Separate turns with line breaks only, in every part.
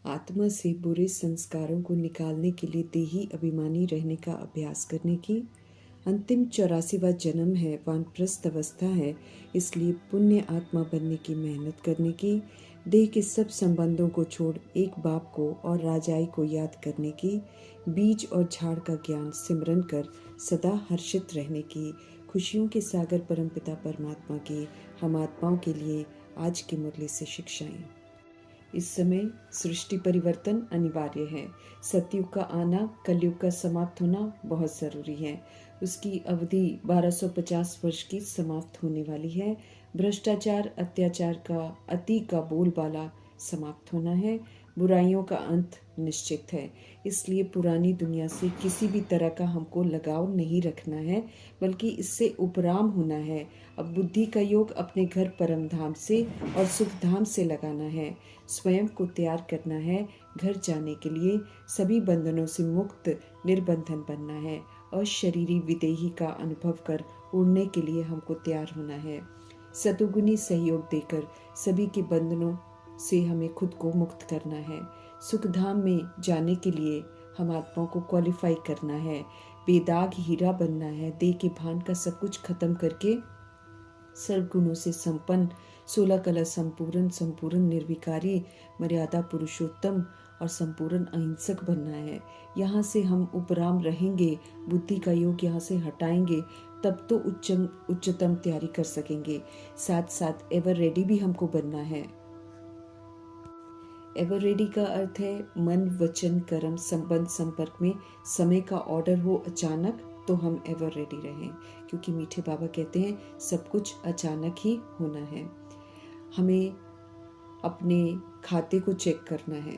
आत्मा से बुरे संस्कारों को निकालने के लिए देही अभिमानी रहने का अभ्यास करने की। अंतिम 84वां जन्म है, वानप्रस्थ अवस्था है, इसलिए पुण्य आत्मा बनने की मेहनत करने की। देह के सब संबंधों को छोड़ एक बाप को और राजाई को याद करने की। बीज और झाड़ का ज्ञान सिमरन कर सदा हर्षित रहने की। खुशियों के सागर परमपिता परमात्मा की हम आत्माओं के लिए आज की मुरली से शिक्षाएं। इस समय सृष्टि परिवर्तन अनिवार्य है। सतयुग का आना, कलयुग का समाप्त होना बहुत ज़रूरी है। उसकी अवधि 1250 वर्ष की समाप्त होने वाली है। भ्रष्टाचार, अत्याचार का, अति का बोलबाला समाप्त होना है। बुराइयों का अंत निश्चित है। इसलिए पुरानी दुनिया से किसी भी तरह का हमको लगाव नहीं रखना है, बल्कि इससे उपराम होना है। अब बुद्धि का योग अपने घर परम धाम से और सुख धाम से लगाना है। स्वयं को तैयार करना है घर जाने के लिए। सभी बंधनों से मुक्त निर्बंधन बनना है और शरीरी विदेही का अनुभव कर उड़ने के लिए हमको तैयार होना है। सतुगुनी सहयोग देकर सभी के बंधनों से हमें खुद को मुक्त करना है। सुख धाम में जाने के लिए हम आत्माओं को क्वालिफाई करना है। बेदाग हीरा बनना है। देह के भान का सब कुछ खत्म करके सर्वगुणों से संपन्न, 16 कला संपूर्ण, संपूर्ण निर्विकारी, मर्यादा पुरुषोत्तम और संपूर्ण अहिंसक बनना है। यहाँ से हम उपराम रहेंगे, बुद्धि का योग यहाँ से हटाएंगे, तब तो उच्चतम तैयारी कर सकेंगे। साथ साथ एवर रेडी भी हमको बनना है। एवर रेडी का अर्थ है मन, वचन, कर्म, संबंध, संपर्क में समय का ऑर्डर हो अचानक, तो हम एवर रेडी रहें, क्योंकि मीठे बाबा कहते हैं सब कुछ अचानक ही होना है। हमें अपने खाते को चेक करना है।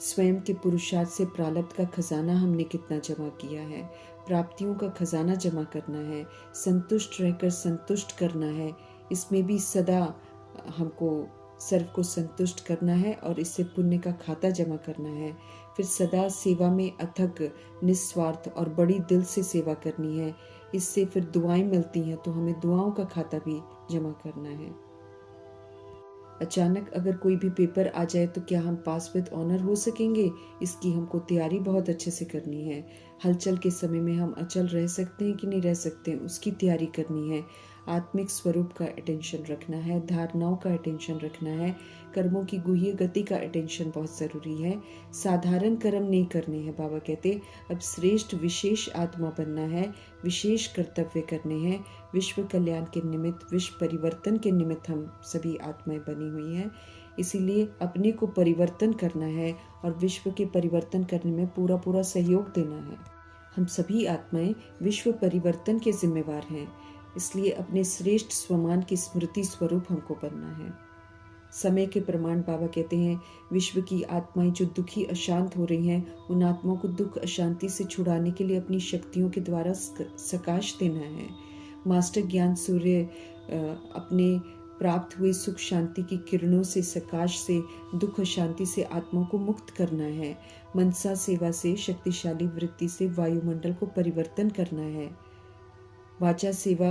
स्वयं के पुरुषार्थ से प्रारब्ध का खजाना हमने कितना जमा किया है। प्राप्तियों का खजाना जमा करना है। संतुष्ट रहकर संतुष्ट करना है। इसमें भी सदा हमको सर्व को संतुष्ट करना है और इससे पुण्य का खाता जमा करना है। फिर सदा सेवा में अथक, निस्वार्थ और बड़ी दिल से सेवा करनी है। इससे फिर दुआएं मिलती हैं, तो हमें दुआओं का खाता भी जमा करना है। अचानक अगर कोई भी पेपर आ जाए तो क्या हम पास विद ऑनर हो सकेंगे? इसकी हमको तैयारी बहुत अच्छे से करनी है। हलचल के समय में हम अचल रह सकते हैं कि नहीं रह सकते हैं, उसकी तैयारी करनी है। आत्मिक स्वरूप का अटेंशन रखना है। धारणाओं का अटेंशन रखना है। कर्मों की गुह्य गति का अटेंशन बहुत ज़रूरी है। साधारण कर्म नहीं करने हैं। बाबा कहते अब श्रेष्ठ विशेष आत्मा बनना है। विशेष कर्तव्य करने हैं। विश्व कल्याण के निमित्त, विश्व परिवर्तन के निमित्त हम सभी आत्माएं बनी हुई हैं। इसीलिए अपने को परिवर्तन करना है और विश्व के परिवर्तन करने में पूरा पूरा सहयोग देना है। हम सभी आत्माएं विश्व परिवर्तन के जिम्मेवार हैं। इसलिए अपने श्रेष्ठ स्वमान की स्मृति स्वरूप हमको बनना है। समय के प्रमाण बाबा कहते हैं विश्व की आत्माएं जो दुखी अशांत हो रही हैं, उन आत्माओं को दुख अशांति से छुड़ाने के लिए अपनी शक्तियों के द्वारा सकाश देना है। मास्टर ज्ञान सूर्य अपने प्राप्त हुए सुख शांति की किरणों से, सकाश से, दुख अशांति से आत्माओं को मुक्त करना है। मनसा सेवा से, शक्तिशाली वृत्ति से वायुमंडल को परिवर्तन करना है। वाचा सेवा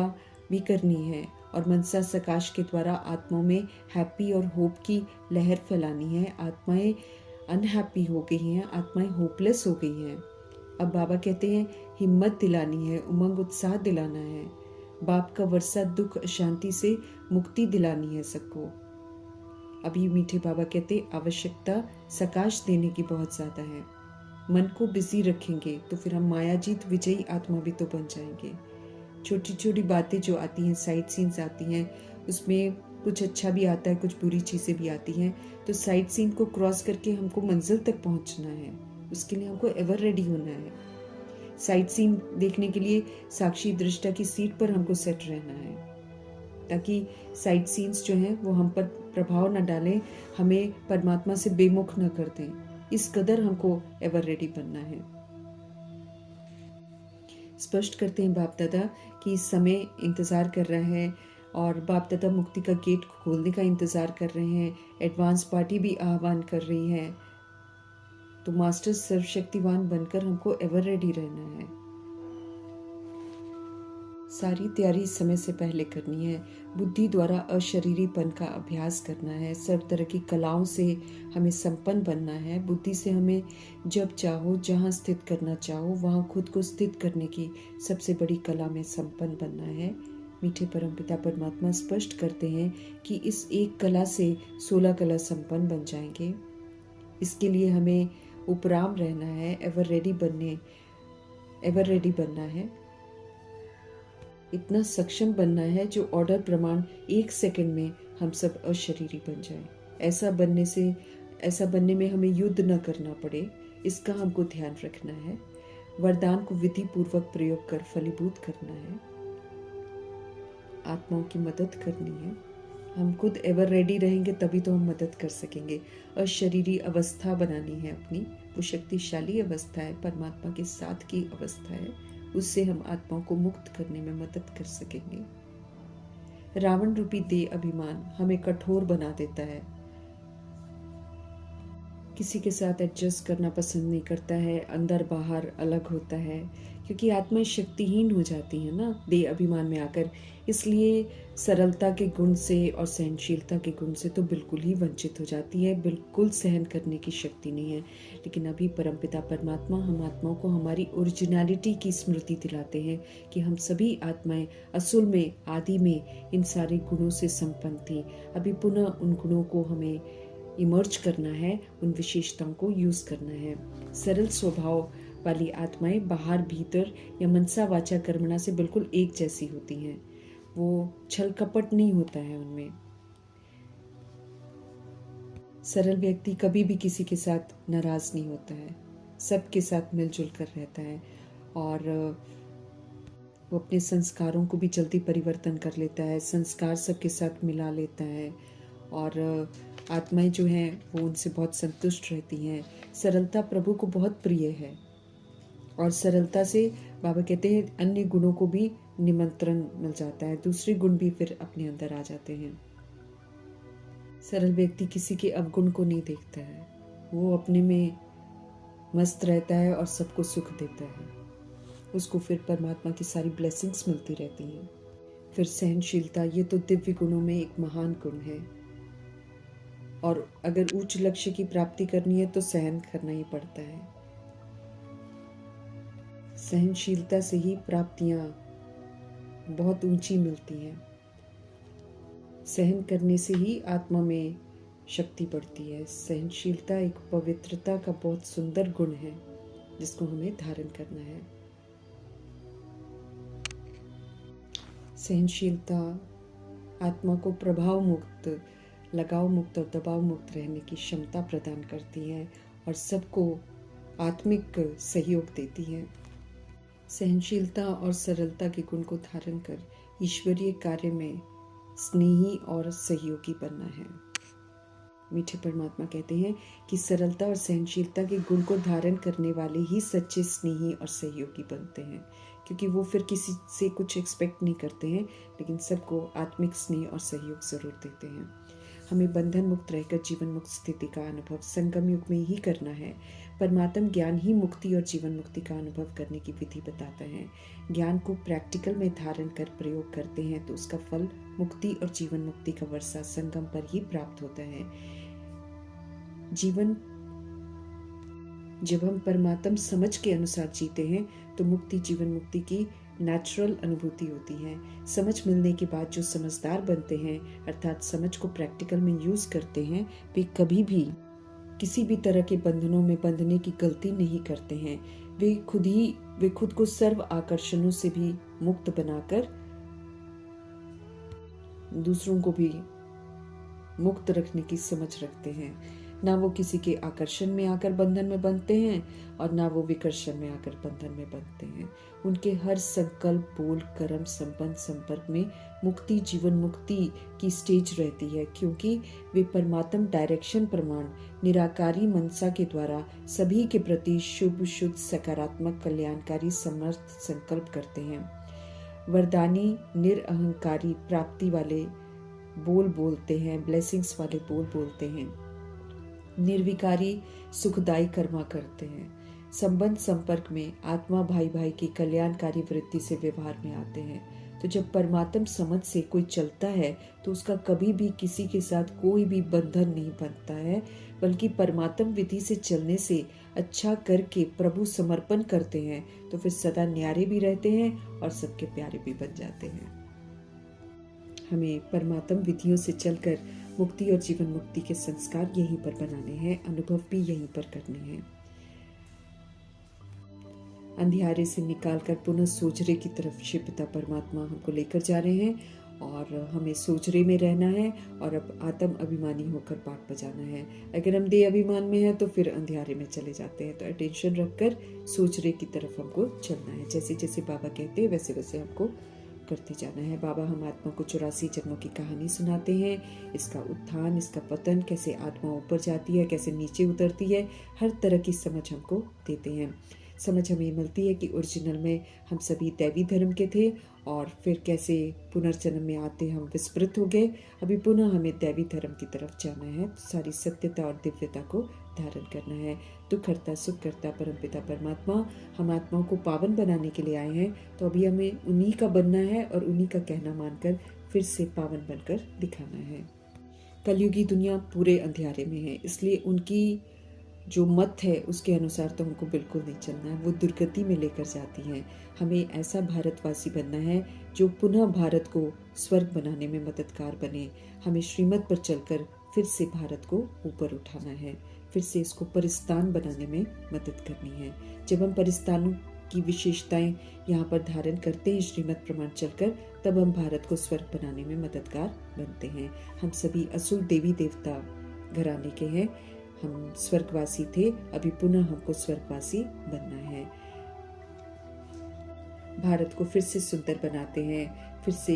भी करनी है और मनसा सकाश के द्वारा आत्माओं में हैप्पी और होप की लहर फैलानी है। आत्माएं अनहैप्पी हो गई हैं, आत्माएं होपलेस हो गई हैं। अब बाबा कहते हैं हिम्मत दिलानी है, उमंग उत्साह दिलाना है। बाप का वर्षा दुख अशांति से मुक्ति दिलानी है सबको। अभी मीठे बाबा कहते आवश्यकता सकाश देने की बहुत ज़्यादा है। मन को बिजी रखेंगे तो फिर हम मायाजीत विजयी आत्मा भी तो बन जाएंगे। छोटी छोटी बातें जो आती हैं, साइड सीन्स आती हैं, उसमें कुछ अच्छा भी आता है, कुछ बुरी चीज़ें भी आती हैं। तो साइड सीन को क्रॉस करके हमको मंजिल तक पहुंचना है। उसके लिए हमको एवर रेडी होना है। साइड सीन देखने के लिए साक्षी दृष्टा की सीट पर हमको सेट रहना है, ताकि साइड सीन्स जो हैं वो हम पर प्रभाव न डालें, हमें परमात्मा से बेमुख न कर दें। इस कदर हमको एवर रेडी बनना है। स्पष्ट करते हैं बाप दादा कि समय इंतज़ार कर रहा है और बाप दादा मुक्ति का गेट खोलने का इंतज़ार कर रहे हैं। एडवांस पार्टी भी आह्वान कर रही है। तो मास्टर सर्वशक्तिवान बनकर हमको एवर रेडी रहना है। सारी तैयारी समय से पहले करनी है। बुद्धि द्वारा अशरीरीपन का अभ्यास करना है। सर्व तरह की कलाओं से हमें संपन्न बनना है। बुद्धि से हमें जब चाहो जहाँ स्थित करना चाहो वहाँ खुद को स्थित करने की सबसे बड़ी कला में संपन्न बनना है। मीठे परमपिता परमात्मा स्पष्ट करते हैं कि इस एक कला से 16 कला संपन्न बन जाएंगे। इसके लिए हमें उपराम रहना है, एवर रेडी बनना है, इतना सक्षम बनना है जो ऑर्डर प्रमाण 1 सेकंड में हम सब अशरीरी बन जाएं। ऐसा बनने में हमें युद्ध न करना पड़े, इसका हमको ध्यान रखना है। वरदान को विधि पूर्वक प्रयोग कर फलीभूत करना है। आत्माओं की मदद करनी है। हम खुद एवर रेडी रहेंगे तभी तो हम मदद कर सकेंगे। अशरीरी अवस्था बनानी है अपनी, वो शक्तिशाली अवस्था है, परमात्मा के साथ की अवस्था है, उससे हम आत्माओं को मुक्त करने में मदद कर सकेंगे। रावण रूपी देह अभिमान हमें कठोर बना देता है, किसी के साथ एडजस्ट करना पसंद नहीं करता है, अंदर बाहर अलग होता है, क्योंकि आत्मा शक्तिहीन हो जाती है ना देह अभिमान में आकर। इसलिए सरलता के गुण से और सहनशीलता के गुण से तो बिल्कुल ही वंचित हो जाती है, बिल्कुल सहन करने की शक्ति नहीं है। लेकिन अभी परमपिता परमात्मा हम आत्माओं को हमारी ओरिजिनलिटी की स्मृति दिलाते हैं कि हम सभी आत्माएं असल में आदि में इन सारे गुणों से संपन्न थी। अभी पुनः उन गुणों को हमें इमर्ज करना है, उन विशेषताओं को यूज करना है। सरल स्वभाव वाली आत्माएं बाहर भीतर या मनसा वाचा कर्मणा से बिल्कुल एक जैसी होती हैं। वो छल कपट नहीं होता है उनमें। सरल व्यक्ति कभी भी किसी के साथ नाराज नहीं होता है, सबके साथ मिलजुल कर रहता है और वो अपने संस्कारों को भी जल्दी परिवर्तन कर लेता है, संस्कार सबके साथ मिला लेता है और आत्माएं जो हैं वो उनसे बहुत संतुष्ट रहती हैं। सरलता प्रभु को बहुत प्रिय है और सरलता से बाबा कहते हैं अन्य गुणों को भी निमंत्रण मिल जाता है, दूसरे गुण भी फिर अपने अंदर आ जाते हैं। सरल व्यक्ति किसी के अवगुण को नहीं देखता है, वो अपने में मस्त रहता है और सबको सुख देता है। उसको फिर परमात्मा की सारी ब्लेसिंग्स मिलती रहती हैं। फिर सहनशीलता, ये तो दिव्य गुणों में एक महान गुण है और अगर उच्च लक्ष्य की प्राप्ति करनी है तो सहन करना ही पड़ता है। सहनशीलता से ही प्राप्तियां बहुत ऊंची मिलती हैं। सहन करने से ही आत्मा में शक्ति बढ़ती है। सहनशीलता एक पवित्रता का बहुत सुंदर गुण है जिसको हमें धारण करना है। सहनशीलता आत्मा को प्रभाव मुक्त, लगाव मुक्त और दबाव मुक्त रहने की क्षमता प्रदान करती है और सबको आत्मिक सहयोग देती है। सहनशीलता और सरलता के गुण को धारण कर ईश्वरीय कार्य में स्नेही और सहयोगी बनना है। मीठे परमात्मा कहते हैं कि सरलता और सहनशीलता के गुण को धारण करने वाले ही सच्चे स्नेही और सहयोगी बनते हैं, क्योंकि वो फिर किसी से कुछ एक्सपेक्ट नहीं करते हैं लेकिन सबको आत्मिक स्नेह और सहयोग जरूर देते हैं। हमें बंधन मुक्त रहकर जीवन मुक्त स्थिति का अनुभव संगम युग में ही करना है। परमात्म ज्ञान ही मुक्ति और जीवन मुक्ति का अनुभव करने की विधि बताता है। ज्ञान को प्रैक्टिकल में धारण कर प्रयोग करते हैं तो उसका फल मुक्ति और जीवन मुक्ति का वर्षा संगम पर ही प्राप्त होता है। जीवन जब हम परमात्म समझ के अनुसार जीते हैं तो मुक्ति जीवन मुक्ति की नेचुरल अनुभूति होती है। समझ मिलने के बाद जो समझदार बनते हैं अर्थात समझ को प्रैक्टिकल में यूज करते हैं, वे कभी भी किसी भी तरह के बंधनों में बंधने की गलती नहीं करते हैं। वे खुद को सर्व आकर्षणों से भी मुक्त बनाकर दूसरों को भी मुक्त रखने की समझ रखते हैं। ना वो किसी के आकर्षण में आकर बंधन में बंधते हैं और ना वो विकर्षण में आकर बंधन में बंधते हैं। उनके हर संकल्प, बोल, कर्म, संबंध, संपर्क में मुक्ति जीवन मुक्ति की स्टेज रहती है, क्योंकि वे परमात्म डायरेक्शन प्रमाण निराकारी मनसा के द्वारा सभी के प्रति शुभ शुद्ध सकारात्मक कल्याणकारी समर्थ संकल्प करते हैं। वरदानी निरअहंकारी प्राप्ति वाले बोल बोलते हैं, ब्लेसिंग्स वाले बोल बोलते हैं। निर्विकारी सुखदायी कर्मा करते हैं। संबंध संपर्क में आत्मा भाई भाई की कल्याणकारी वृत्ति से व्यवहार में आते हैं। तो जब परमात्म समझ से कोई चलता है तो उसका कभी भी किसी के साथ कोई भी बंधन नहीं बनता है, बल्कि परमात्म विधि से चलने से, अच्छा करके प्रभु समर्पण करते हैं तो फिर सदा न्यारे भी रहते हैं और सबके प्यारे भी बन जाते हैं। हमें परमात्म विधियों से चलकर मुक्ति और जीवन मुक्ति के संस्कार यहीं पर बनाने हैं, अनुभव भी यहीं पर करने हैं। अंधियारे से निकालकर पुनः सोजरे की तरफ शिव पिता परमात्मा हमको लेकर जा रहे हैं और हमें सोजरे में रहना है और अब आत्म अभिमानी होकर पाठ बजाना है। अगर हम देह अभिमान में हैं तो फिर अंधियारे में चले जाते हैं। तो अटेंशन रखकर सोजरे की तरफ हमको चलना है। जैसे जैसे बाबा कहते हैं वैसे वैसे हमको करते जाना है। बाबा हम आत्मा को 84 जन्मों की कहानी सुनाते हैं, इसका उत्थान, इसका पतन, कैसे आत्मा ऊपर जाती है, कैसे नीचे उतरती है, हर तरह की समझ हमको देते हैं। समझ हमें मिलती है कि ओरिजिनल में हम सभी दैवी धर्म के थे और फिर कैसे पुनर्जन्म में आते हम विस्मृत हो गए। अभी पुनः हमें दैवी धर्म की तरफ जाना है, सारी सत्यता और दिव्यता को धारण करना है। दुख करता सुख करता परमपिता परमात्मा हम आत्माओं को पावन बनाने के लिए आए हैं, तो अभी हमें उन्हीं का बनना है और उन्हीं का कहना मानकर फिर से पावन बनकर दिखाना है। कलयुगी दुनिया पूरे अंधियारे में है, इसलिए उनकी जो मत है उसके अनुसार तो हमको बिल्कुल नहीं चलना है, वो दुर्गति में लेकर जाती हैं। हमें ऐसा भारतवासी बनना है जो पुनः भारत को स्वर्ग बनाने में मददगार बने। हमें श्रीमत पर चलकर फिर से भारत को ऊपर उठाना है, फिर से इसको परिस्तान बनाने में मदद करनी है। जब हम परिस्तानों की विशेषताएं यहाँ पर धारण करते हैं श्रीमत प्रमाण चलकर, तब हम भारत को स्वर्ग बनाने में मददगार बनते हैं। हम सभी असुर देवी देवता घराने के हैं, हम स्वर्गवासी थे, अभी पुनः हमको स्वर्गवासी बनना है। भारत को फिर से सुंदर बनाते हैं, फिर से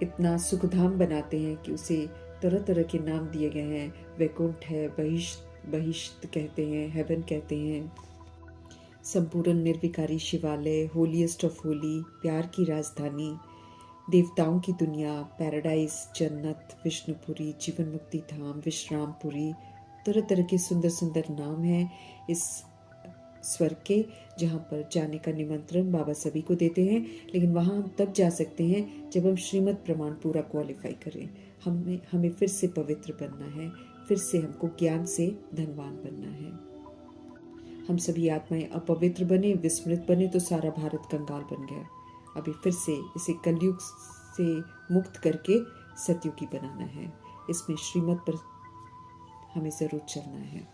इतना सुखधाम बनाते हैं कि उसे तरह तरह के नाम दिए गए हैं। वैकुंठ है, बहिष्ठ कहते हैं, हेवन कहते हैं, संपूर्ण निर्विकारी शिवालय, होलीएस्ट ऑफ होली, प्यार की राजधानी, देवताओं की दुनिया, पैराडाइज, जन्नत, विष्णुपुरी, जीवन मुक्ति धाम, विश्रामपुरी, तरह तरह के सुंदर सुंदर नाम हैं इस स्वर्ग के, जहाँ पर जाने का निमंत्रण बाबा सभी को देते हैं। लेकिन वहाँ हम तब जा सकते हैं जब हम श्रीमत प्रमाण पूरा क्वालिफाई करें। हमें फिर से पवित्र बनना है, फिर से हमको ज्ञान से धनवान बनना है। हम सभी आत्माएं अपवित्र बने, विस्मृत बने तो सारा भारत कंगाल बन गया। अभी फिर से इसे कलयुग से मुक्त करके सतयुगी बनाना है। इसमें श्रीमत पर हमें जरूर चलना है।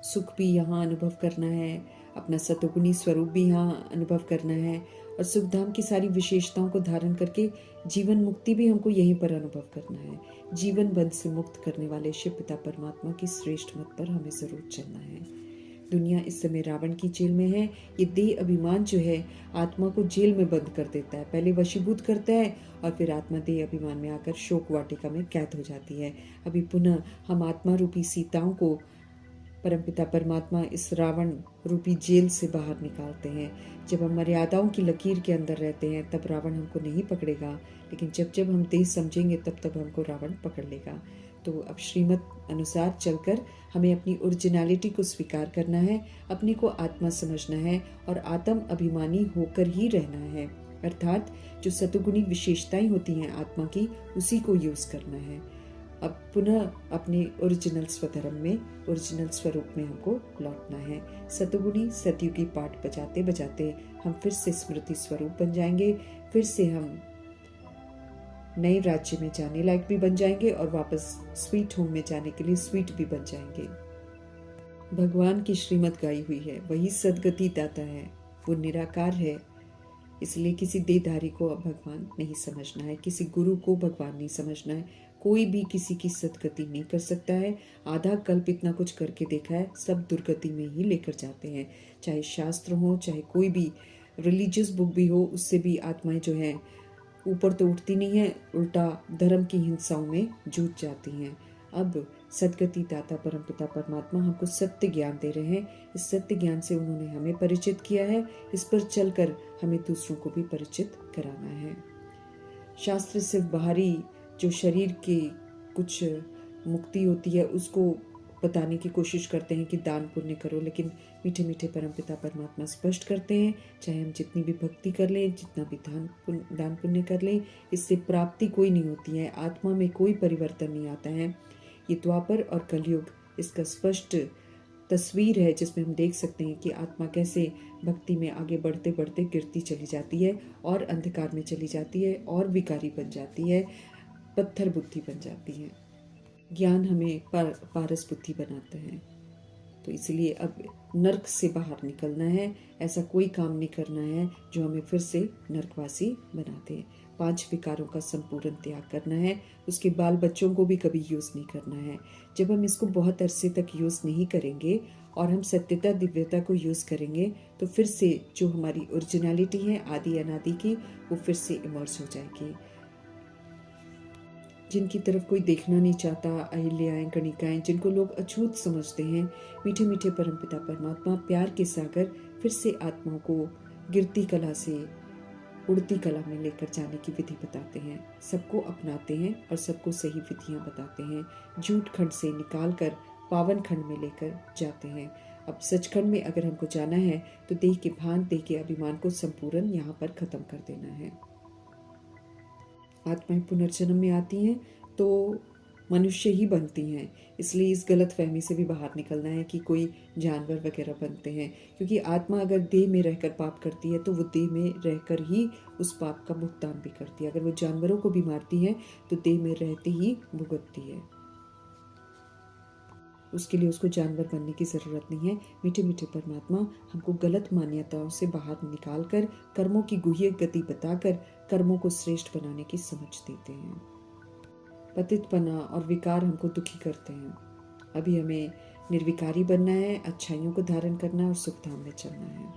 सुख भी यहाँ अनुभव करना है, अपना सतोगुणी स्वरूप भी यहाँ अनुभव करना है और सुखधाम की सारी विशेषताओं को धारण करके जीवन मुक्ति भी हमको यहीं पर अनुभव करना है। जीवन बंध से मुक्त करने वाले शिव पिता परमात्मा की श्रेष्ठ मत पर हमें जरूर चलना है। दुनिया इस समय रावण की जेल में है। ये देह अभिमान जो है आत्मा को जेल में बंद कर देता है, पहले वशीभूत करता है और फिर आत्मा देह अभिमान में आकर शोक वाटिका में कैद हो जाती है। अभी पुनः हम आत्मा रूपी सीताओं को परमपिता परमात्मा इस रावण रूपी जेल से बाहर निकालते हैं। जब हम मर्यादाओं की लकीर के अंदर रहते हैं तब रावण हमको नहीं पकड़ेगा, लेकिन जब जब हम देह समझेंगे तब तब हमको रावण पकड़ लेगा। तो अब श्रीमत अनुसार चलकर हमें अपनी ओरिजिनलिटी को स्वीकार करना है, अपने को आत्मा समझना है और आत्म अभिमानी होकर ही रहना है। अर्थात जो सतुगुणी विशेषताएं होती हैं आत्मा की, उसी को यूज करना है। अब पुनः अपने ओरिजिनल स्वधर्म में, ओरिजिनल स्वरूप में हमको लौटना है। सतुगुणी सतयुगी पाठ बजाते बजाते हम फिर से स्मृति स्वरूप बन जाएंगे, फिर से हम नए राज्य में जाने लायक भी बन जाएंगे और वापस स्वीट होम में जाने के लिए स्वीट भी बन जाएंगे। भगवान की श्रीमत गाई हुई है, वही सदगति दाता है, वो निराकार है। इसलिए किसी देहधारी को अब भगवान नहीं समझना है, किसी गुरु को भगवान नहीं समझना है। कोई भी किसी की सदगति नहीं कर सकता है। आधा कल्प इतना कुछ करके देखा है, सब दुर्गति में ही लेकर जाते हैं। चाहे शास्त्र हो, चाहे कोई भी रिलीजियस बुक भी हो, उससे भी आत्माएं जो हैं ऊपर तो उठती नहीं है, उल्टा धर्म की हिंसाओं में जूझ जाती हैं। अब सदगति दाता परमपिता परमात्मा हमको सत्य ज्ञान दे रहे हैं। इस सत्य ज्ञान से उन्होंने हमें परिचित किया है, इस पर चलकर हमें दूसरों को भी परिचित कराना है। शास्त्र सिर्फ बाहरी जो शरीर की कुछ मुक्ति होती है उसको बताने की कोशिश करते हैं कि दान पुण्य करो, लेकिन मीठे मीठे परमपिता परमात्मा स्पष्ट करते हैं, चाहे हम जितनी भी भक्ति कर लें, जितना भी दान पुण्य कर लें, इससे प्राप्ति कोई नहीं होती है, आत्मा में कोई परिवर्तन नहीं आता है। ये द्वापर और कलयुग इसका स्पष्ट तस्वीर है, जिसमें हम देख सकते हैं कि आत्मा कैसे भक्ति में आगे बढ़ते बढ़ते गिरती चली जाती है और अंधकार में चली जाती है और विकारी बन जाती है, पत्थर बुद्धि बन जाती है। ज्ञान हमें पारस बुद्धि बनाता है। तो इसलिए अब नरक से बाहर निकलना है, ऐसा कोई काम नहीं करना है जो हमें फिर से नरकवासी बना दे। 5 विकारों का संपूर्ण त्याग करना है, उसके बाल बच्चों को भी कभी यूज़ नहीं करना है। जब हम इसको बहुत अरसे तक यूज़ नहीं करेंगे और हम सत्यता दिव्यता को यूज़ करेंगे, तो फिर से जो हमारी ओरिजिनलिटी है आदि अनादि की, वो फिर से इमर्ज हो जाएगी। जिनकी तरफ कोई देखना नहीं चाहता, अहिल्याएं, कणिकाएं, जिनको लोग अछूत समझते हैं, मीठे मीठे परमपिता परमात्मा प्यार के सागर फिर से आत्माओं को गिरती कला से उड़ती कला में लेकर जाने की विधि बताते हैं, सबको अपनाते हैं और सबको सही विधियां बताते हैं, झूठ खंड से निकाल कर पावन खंड में लेकर जाते हैं। अब सचखंड में अगर हमको जाना है तो देह के भान, देह के अभिमान को संपूर्ण यहाँ पर खत्म कर देना है। आत्माएं पुनर्जन्म में आती हैं तो मनुष्य ही बनती हैं, इसलिए इस गलत फहमी से भी बाहर निकलना है कि कोई जानवर वगैरह बनते हैं, क्योंकि आत्मा अगर देह में रहकर पाप करती है तो वो देह में रहकर ही उस पाप का भुगतान भी करती है। अगर वो जानवरों को भी मारती है तो देह में रहते ही भुगतती है, उसके लिए उसको जानवर बनने की ज़रूरत नहीं है। मीठे मीठे परमात्मा हमको गलत मान्यताओं से बाहर निकाल कर कर्मों की गुह्य गति बताकर कर्मों को श्रेष्ठ बनाने की समझ देते हैं। पतितपना और विकार हमको दुखी करते हैं। अभी हमें निर्विकारी बनना है, अच्छाइयों को धारण करना है और सुखधाम में चलना है।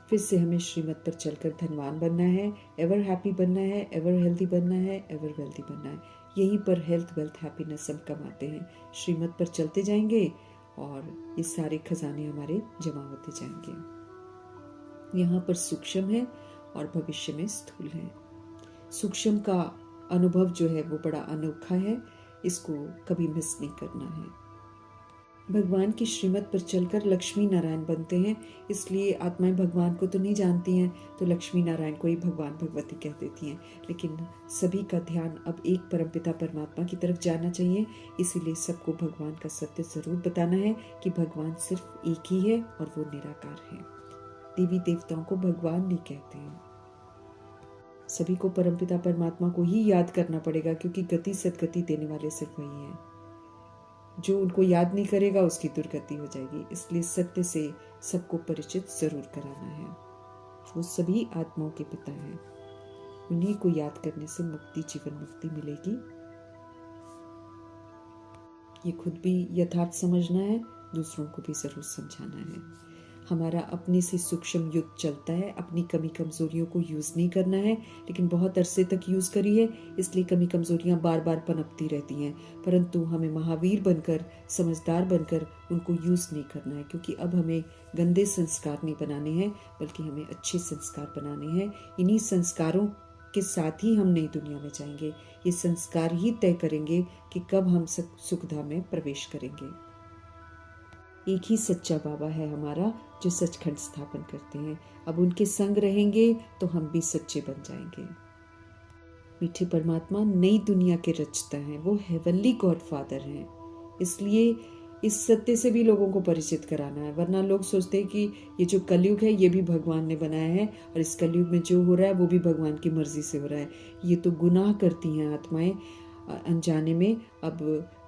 फिर से हमें श्रीमत पर चलकर धनवान बनना है, एवर हैप्पी बनना है, एवर हेल्दी बनना है, एवर वेल्दी बनना है। यहीं पर हेल्थ, वेल्थ, हैप्पीनेस हम कमाते हैं। श्रीमत पर चलते जाएंगे और ये सारे खजाने हमारे जमा होते जाएंगे। यहाँ पर सूक्ष्म है और भविष्य में स्थूल है। सूक्ष्म का अनुभव जो है वो बड़ा अनोखा है, इसको कभी मिस नहीं करना है। भगवान की श्रीमत पर चलकर लक्ष्मी नारायण बनते हैं, इसलिए आत्माएं भगवान को तो नहीं जानती हैं तो लक्ष्मी नारायण को ही भगवान भगवती कह देती हैं, लेकिन सभी का ध्यान अब एक परमपिता परमात्मा की तरफ जाना चाहिए। इसीलिए सबको भगवान का सत्य जरूर बताना है कि भगवान सिर्फ एक ही है और वो निराकार है। देवी देवताओं को भगवान नहीं कहते हैं। सभी को परमपिता परमात्मा को ही याद करना पड़ेगा, क्योंकि गति सदगति देने वाले सिर्फ वही हैं। जो उनको याद नहीं करेगा उसकी दुर्गति हो जाएगी, इसलिए सत्य से सबको परिचित जरूर कराना है। वो सभी आत्माओं के पिता हैं, उन्हीं को याद करने से मुक्ति, जीवन मुक्ति मिलेगी। ये खुद भी यथार्थ समझना है, दूसरों को भी जरूर समझाना है। हमारा अपने से सूक्ष्म युग चलता है, अपनी कमी कमजोरियों को यूज नहीं करना है, लेकिन बहुत अरसे तक यूज करी है, इसलिए कमी कमजोरियां बार बार पनपती रहती हैं। परंतु हमें महावीर बनकर, समझदार बनकर उनको यूज नहीं करना है, क्योंकि अब हमें गंदे संस्कार नहीं बनाने हैं, बल्कि हमें अच्छे संस्कार बनाने हैं। इन्हीं संस्कारों के साथ ही हम नई दुनिया में जाएंगे। ये संस्कार ही तय करेंगे कि कब हम सुखधाम में प्रवेश करेंगे। एक ही सच्चा बाबा है हमारा, जो सचखंड स्थापन करते हैं। अब उनके संग रहेंगे तो हम भी सच्चे बन जाएंगे। मीठे परमात्मा नई दुनिया के रचता हैं, वो हेवनली गॉड फादर हैं, इसलिए इस सत्य से भी लोगों को परिचित कराना है। वरना लोग सोचते हैं कि ये जो कलयुग है ये भी भगवान ने बनाया है, और इस कलयुग में जो हो रहा है वो भी भगवान की मर्जी से हो रहा है। ये तो गुनाह करती हैं आत्माएं अनजाने में। अब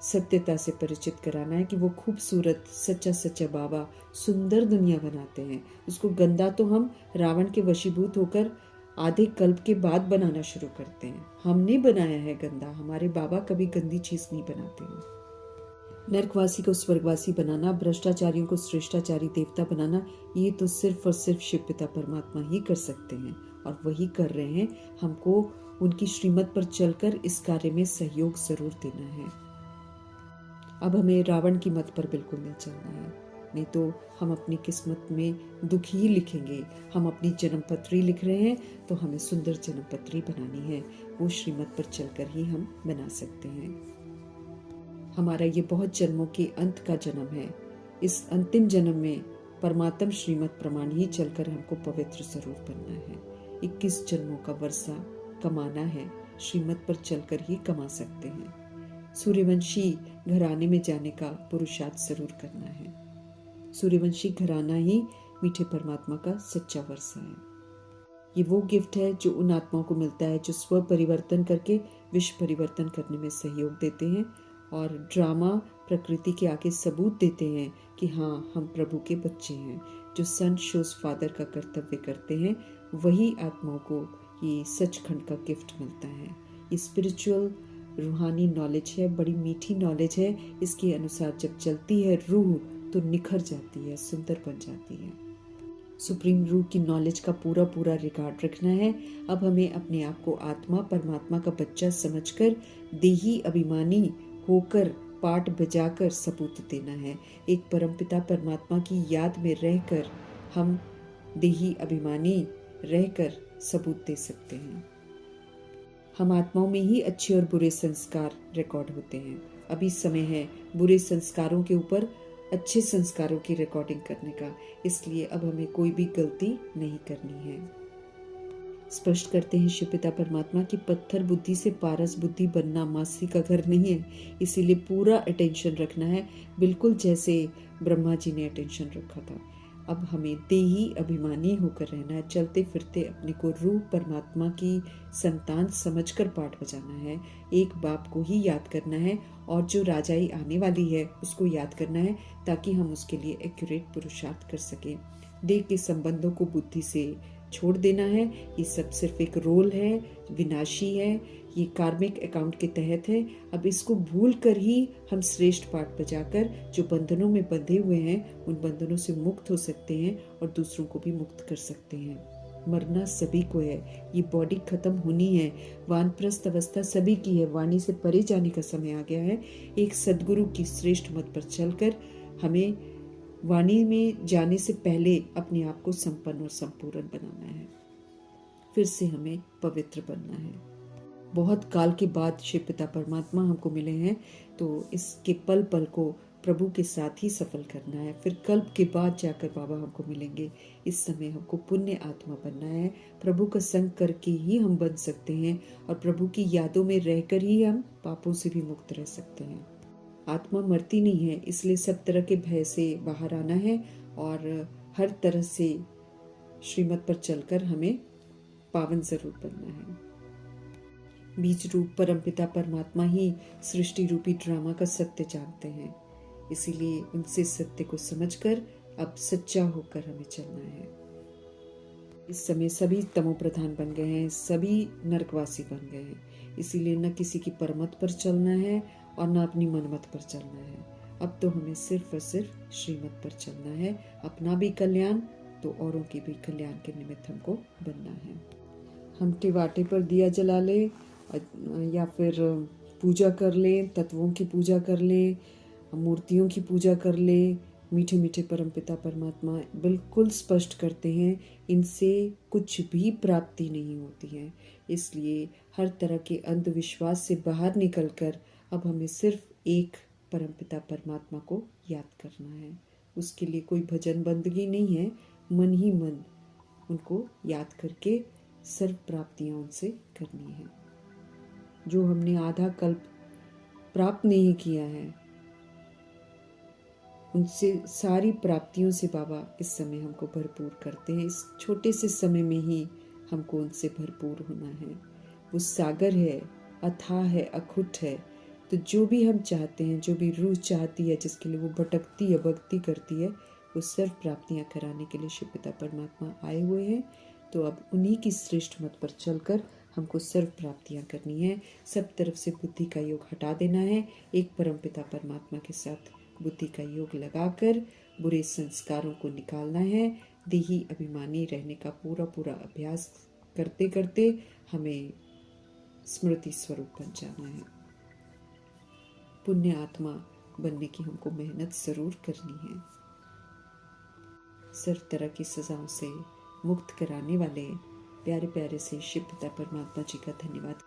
सत्यता से परिचित कराना है कि वो खूबसूरत सच्चा सच्चा बाबा सुंदर दुनिया बनाते हैं। उसको गंदा तो हम रावण के वशीभूत होकर आधे कल्प के बाद बनाना शुरू करते हैं। हमने बनाया है गंदा, हमारे बाबा कभी गंदी चीज नहीं बनाते हैं। नरकवासी को स्वर्गवासी बनाना, भ्रष्टाचारियों को श्रेष्ठाचारी देवता बनाना, ये तो सिर्फ और सिर्फ शिव पिता परमात्मा ही कर सकते हैं, और वही कर रहे हैं। हमको उनकी श्रीमत पर चलकर इस कार्य में सहयोग जरूर देना है। अब हमें रावण की मत पर बिल्कुल नहीं चलना है, नहीं तो हम अपनी किस्मत में दुख ही लिखेंगे। हम अपनी जन्मपत्री लिख रहे हैं तो हमें सुंदर जन्मपत्री बनानी है, वो श्रीमत पर चलकर ही हम बना सकते हैं। हमारा ये बहुत जन्मों के अंत का जन्म है। इस अंतिम जन्म में परमात्म श्रीमत प्रमाण ही चलकर हमको पवित्र जरूर बनना है। 21 जन्मों का वर्षा कमाना है, श्रीमत पर चलकर ही कमा सकते हैं। सूर्यवंशी घराने में जाने का पुरुषार्थ जरूर करना है। सूर्यवंशी घराना ही मीठे परमात्मा का सच्चा वर्षा है। ये वो गिफ्ट है जो उन आत्माओं को मिलता है जो स्व परिवर्तन करके विश्व परिवर्तन करने में सहयोग देते हैं और ड्रामा प्रकृति के आगे सबूत देते हैं कि हाँ, हम प्रभु के बच्चे हैं। जो सन शोज फादर का कर्तव्य करते हैं वही आत्माओं को ये सचखंड का गिफ्ट मिलता है। ये स्पिरिचुअल रूहानी नॉलेज है, बड़ी मीठी नॉलेज है। इसके अनुसार जब चलती है रूह तो निखर जाती है, सुंदर बन जाती है। सुप्रीम रूह की नॉलेज का पूरा पूरा रिकॉर्ड रखना है। अब हमें अपने आप को आत्मा परमात्मा का बच्चा समझकर देही अभिमानी होकर पाठ बजाकर सबूत देना है। एक परमपिता परमात्मा की याद में रहकर हम देही अभिमानी रहकर सबूत दे सकते हैं। हम आत्माओं में ही अच्छे और बुरे संस्कार रिकॉर्ड होते हैं। अभी समय है बुरे संस्कारों के ऊपर अच्छे संस्कारों की रिकॉर्डिंग करने का, इसलिए अब हमें कोई भी गलती नहीं करनी है। स्पष्ट करते हैं शिव पिता परमात्मा की पत्थर बुद्धि से पारस बुद्धि बनना मासी का घर नहीं है, इसीलिए पूरा अटेंशन रखना है, बिल्कुल जैसे ब्रह्मा जी ने अटेंशन रखा था। अब हमें देही अभिमानी होकर रहना है। चलते फिरते अपने को रूह परमात्मा की संतान समझकर पाठ बजाना है। एक बाप को ही याद करना है और जो राजाई आने वाली है उसको याद करना है, ताकि हम उसके लिए एक्यूरेट पुरुषार्थ कर सकें। देह के संबंधों को बुद्धि से छोड़ देना है। ये सब सिर्फ एक रोल है, विनाशी है, ये कार्मिक अकाउंट के तहत है। अब इसको भूल कर ही हम श्रेष्ठ पाठ बजाकर जो बंधनों में बंधे हुए हैं उन बंधनों से मुक्त हो सकते हैं और दूसरों को भी मुक्त कर सकते हैं। मरना सभी को है, ये बॉडी खत्म होनी है। वानप्रस्थ अवस्था सभी की है, वाणी से परे जाने का समय आ गया है। एक सद्गुरु की श्रेष्ठ मत पर चलकर हमें वाणी में जाने से पहले अपने आप को संपन्न और संपूर्ण बनाना है। फिर से हमें पवित्र बनना है। बहुत काल के बाद शिव पिता परमात्मा हमको मिले हैं, तो इसके पल पल को प्रभु के साथ ही सफल करना है। फिर कल्प के बाद जाकर बाबा हमको मिलेंगे। इस समय हमको पुण्य आत्मा बनना है। प्रभु का संग करके ही हम बन सकते हैं और प्रभु की यादों में रहकर ही हम पापों से भी मुक्त रह सकते हैं। आत्मा मरती नहीं है, इसलिए सब तरह के भय से बाहर आना है और हर तरह से श्रीमत पर चलकर हमें पावन जरूर बनना है। बीज रूप परमपिता परमात्मा ही सृष्टि रूपी ड्रामा का सत्य जानते हैं, इसीलिए उनसे सत्य को समझकर अब सच्चा होकर हमें चलना है। इस समय सभी तमो प्रधान बन गए हैं, सभी नरकवासी बन गए हैं, इसीलिए न किसी की परमत पर चलना है और न अपनी मनमत पर चलना है। अब तो हमें सिर्फ और सिर्फ श्रीमत पर चलना है। अपना भी कल्याण तो औरों के भी कल्याण के निमित्त हमको बनना है। हम टिवाटे पर दिया जला ले या फिर पूजा कर ले, तत्वों की पूजा कर ले, मूर्तियों की पूजा कर ले, मीठे मीठे परमपिता परमात्मा बिल्कुल स्पष्ट करते हैं इनसे कुछ भी प्राप्ति नहीं होती है। इसलिए हर तरह के अंधविश्वास से बाहर निकलकर अब हमें सिर्फ एक परमपिता परमात्मा को याद करना है। उसके लिए कोई भजन बंदगी नहीं है, मन ही मन उनको याद करके सर्व प्राप्तियां उनसे करनी है। जो हमने आधा कल्प प्राप्त नहीं किया है उनसे सारी प्राप्तियों से बाबा इस समय हमको भरपूर करते हैं। इस छोटे से समय में ही हमको उनसे भरपूर होना है। वो सागर है, अथाह है, अखुट है। तो जो भी हम चाहते हैं, जो भी रूह चाहती है, जिसके लिए वो भटकती है, भक्ति करती है, वो सर्व प्राप्तियां कराने के लिए शिव पिता परमात्मा आए हुए हैं। तो अब उन्हीं की श्रेष्ठ मत पर चलकर हमको सर्व प्राप्तियां करनी है। सब तरफ से बुद्धि का योग हटा देना है। एक परमपिता परमात्मा के साथ बुद्धि का योग लगाकर बुरे संस्कारों को निकालना है। देही अभिमानी रहने का पूरा पूरा अभ्यास करते करते हमें स्मृति स्वरूप बन जाना है। पुण्य आत्मा बनने की हमको मेहनत जरूर करनी है। सर्व तरह की सजाओं से मुक्त कराने वाले प्यारे प्यारे से शिव पिता परमात्मा जी का धन्यवाद।